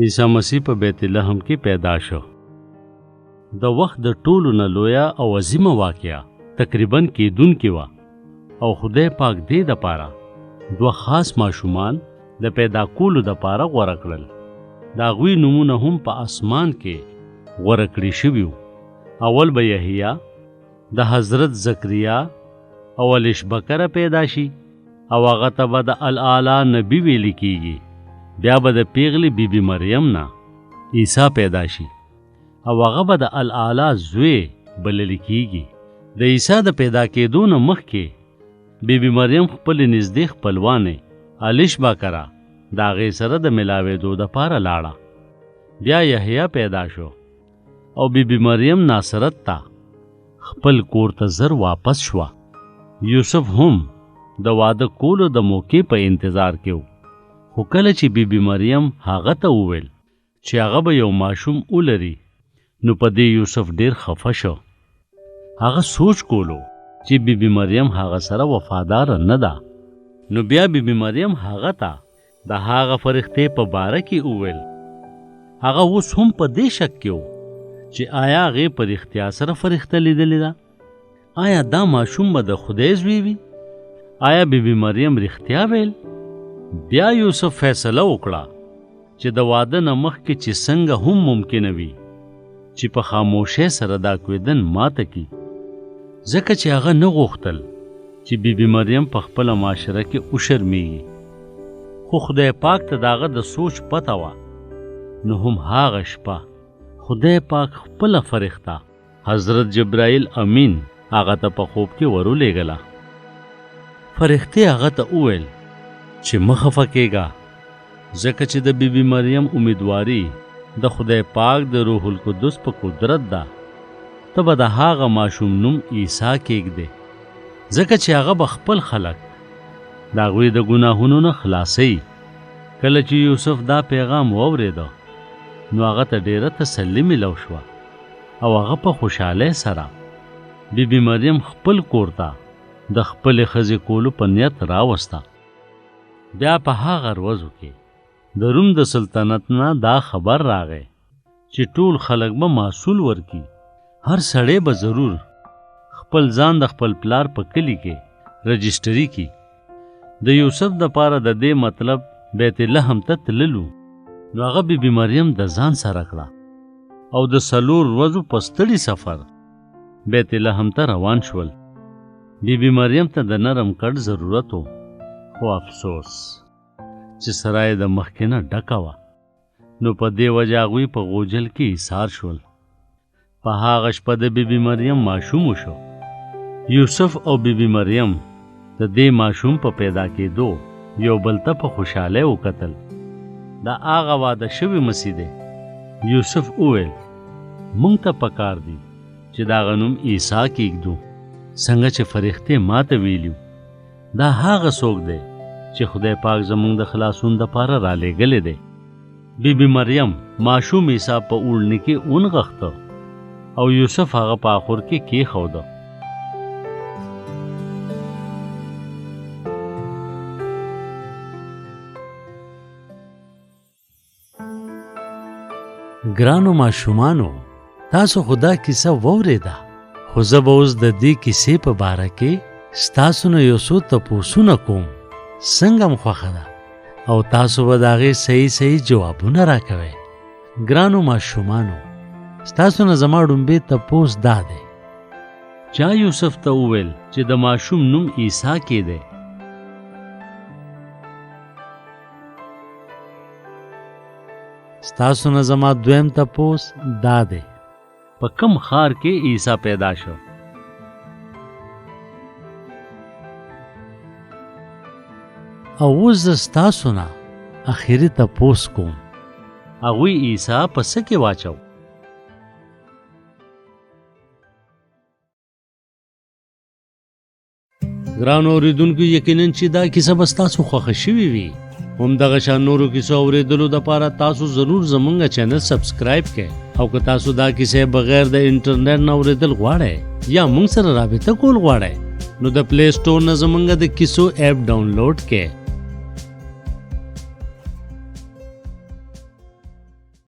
عیسی مسیح په بیت لحم کې پیدا شو. د وخت د ټولو نه لویه او عظیمه واقعه تقریبا کېدونکې وه او خدای پاک دې دپاره دوه خاص ماشومان د پیدا کولو دپاره غوره کړل. د هغوی نومونه هم په اسمان کې غوره کړي شوي وو. اول به یحیی د حضرت زکریا او الشبکره پیدا شي او هغه ته به د الاعلی نبی ویل کېږي. بیا به د پیغلې بیبي مریم نه عیسی پیدا شي او هغه به د الاعلی زوی بلل کېږي. د عیسی د پیدا کېدو نه مخکې بیبي مریم خپلې نږدې خپلوانې الشبکره د هغې سره د ملاوېدو دپاره لاړه. بیا یحیی پیدا شو او بیبي مریم ناصرت ته خپل کور ته زر واپس شوه. یوسف هم د واده کولو د موقع په انتظار کې و. خو کله چې بیبي مریم هغه ته وویل چې هغه به یو ماشوم ولري نو په دې یوسف ډېر خفه شو. هغه سوچ کولو چې بیبي مریم هغه سره وفاداره نه ده. نو بیا بیبي مریم هغه ته د هغه فرښتې په باره کې وویل. هغه اوس هم په دې شک کې و چې آیا هغې په رښتیا سره فرښته لیدلې ده؟ آیا دا ماشوم به د خدای زوی وي؟ آیا بیبي مریم رښتیا ویل؟ بیا یوسف فیصله وکړه چې د واده نه مخکې چې څنګه هم ممکنه وي چې په خاموشۍ سره دا کویدن ماته کي، ځکه چې هغه نه غوښتل چې بیبي مریم په خپله معاشره کې وشرمېږي. خو خدای پاک ته د هغه د سوچ پته وه. نو هم هغه شپه خدای پاک خپله فرښته حضرت جبرائیل امین هغه ته په خوب کې ورولېږله. فرښتې هغه ته وویل چې مه خفه کېږه، ځکه چې د بیبي مریم امیدواري د خدای پاک د روح القدس په قدرت ده. ته به د هغه ماشوم نوم عیسی کېږدې، ځکه چې هغه به خپل خلک د هغوی د ګناهونو نه خلاصوي. کله چې یوسف دا پیغام واورېده نو هغه ته ډېره تسلي میلو شوه او هغه په خوشحالۍ سره بیبي مریم خپل کور ته د خپلې ښځې کولو په نیت راوسته. بیا په هغه ورځو کې د روم د سلطنت نه دا خبر راغی چې ټول خلک به محصول ورکي. هر سړی به ضرور خپل ځان د خپل پلار په کلي کې رجسټري کي. د یوسف دپاره د دې مطلب بیت لحم ته تللو. نو هغه بیبي مریم د ځان سره کړه او د 4 ورځو په ستړي سفر بیت لحم ته روان شول. بیبي مریم ته د نرم کټ ضرورت و، خو افسوس چې سرای د مخکې نه ډکه وه. نو په دې وجه هغوی په غوجل کې ایسار شول. په هغه شپه د بیبي مریم ماشوم وشو. یوسف او بیبي مریم د دې ماشوم په پیدا کېدو یو بل ته په خوشحالۍ وکتل. دا هغه واده شوی مسیح دی. یوسف وویل موږ ته پکار دی چې د هغه نوم عیسی کېږدو، څنګه چې فرښتې ماته ویلي. دا هغه څوک دی چې خدای پاک زموږ د خلاصون دپاره رالیږلی دی. بیبي مریم ماشوم عیسی په اوړني کې ونغښته او یوسف هغه په آخر کې کېښوده. ګرانو ماشومانو، تاسو خو دا کیسه واورېده، خو زه به اوس د دې کیسې په باره کې ستاسو نه یو څو تپوسونه کوم. څنګه م خوښه ده او تاسو به د هغې صحیح جوابونه راکوئ. ګرانو ماشومانو، ستاسو نه زما ډومبې تپوس دا دی: چا یوسف ته وویل چې د ماشوم نوم عیسی کېدی؟ ستاسو نه زما دویم تپوس دا دی: په کوم ښار کې عیسی پیدا شو؟ او اوس زه ستاسو نه اخري تپوس کوم: هغوی عیسی په څه کې واچو؟ ګرانو اورېدونکو، یقیناً چې دا کیسه به ستاسو خوښه شوې وي. همدغه شان نورو کیسو اورېدلو دپاره تاسو ضرور زموږ چینل سبسکرایب کړئ. او که تاسو دا کیسې بغیر د انټرنیټ نه اورېدل غواړئ یا موږ سره رابطه کول غواړئ نو د پلی سټور نه زموږ د کیسو ایپ ډاونلوډ کړئ